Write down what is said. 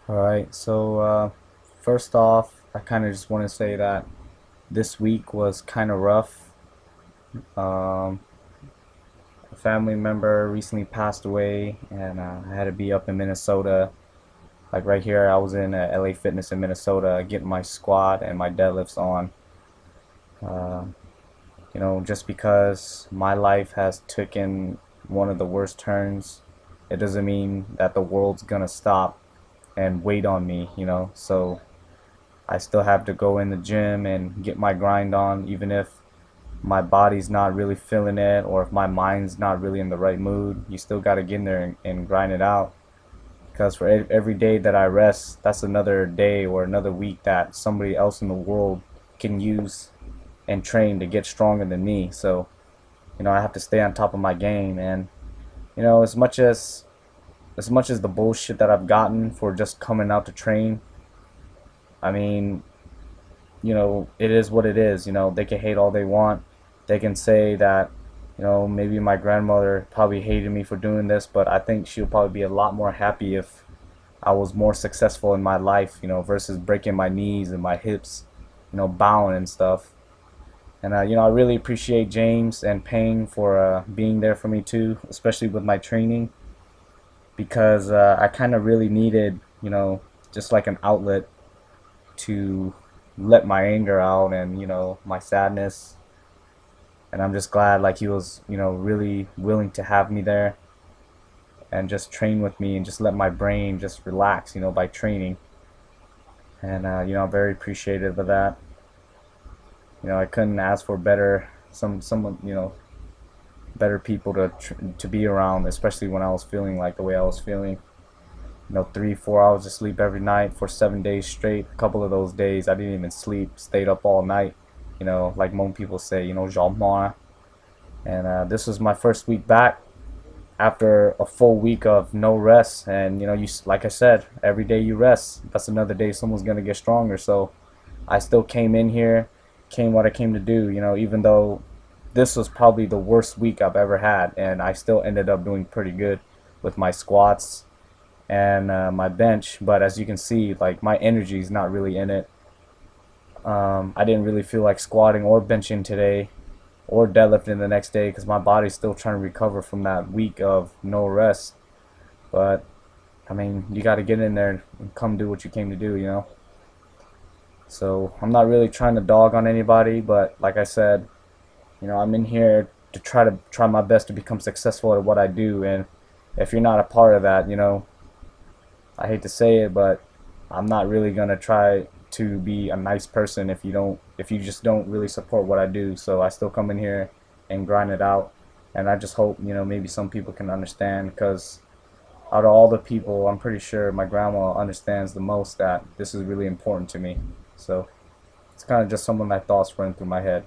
Alright, first off, I kind of just want to say that this week was kind of rough. Um, a family member recently passed away, and I had to be up in Minnesota. Like right here, I was in LA Fitness in Minnesota getting my squat and my deadlifts on. Uh, just because my life has taken one of the worst turns, it doesn't mean that the world's gonna stop and wait on me, So I still have to go in the gym and get my grind on, even if my body's not really feeling it or if my mind's not really in the right mood. You still got to get in there and grind it out. Because for every day that I rest, that's another day or another week that somebody else in the world can use and train to get stronger than me. So, I have to stay on top of my game. And, as much as the bullshit that I've gotten for just coming out to train, I mean, it is what it is. They can hate all they want. They can say that, maybe my grandmother probably hated me for doing this, but I think she'll probably be a lot more happy if I was more successful in my life, versus breaking my knees and my hips, bowing and stuff. And, I really appreciate James and Payne for being there for me too, especially with my training, because I kind of really needed, just like an outlet to let my anger out and my sadness. And I'm just glad like he was really willing to have me there and just train with me and just let my brain just relax by training. And I'm very appreciative of that. I couldn't ask for better someone better people to be around, especially when I was feeling like the way I was feeling. 3 4 hours of sleep every night for 7 days straight. A couple of those days I didn't even sleep, stayed up all night. Like most people say, "Jean." And this was my first week back after a full week of no rest. And you like I said, every day you rest, that's another day someone's gonna get stronger. So I still came in here, came what I came to do. Even though this was probably the worst week I've ever had, and I still ended up doing pretty good with my squats and my bench. But as you can see, like my energy is not really in it. I didn't really feel like squatting or benching today or deadlifting the next day because my body's still trying to recover from that week of no rest. But I mean, you got to get in there and come do what you came to do. So I'm not really trying to dog on anybody, but like I said, I'm in here to try my best to become successful at what I do. And if you're not a part of that, I hate to say it, but I'm not really gonna try to be a nice person if you just don't really support what I do. So I still come in here and grind it out, and I just hope maybe some people can understand, because out of all the people, I'm pretty sure my grandma understands the most that this is really important to me. So it's kind of just some of my thoughts running through my head.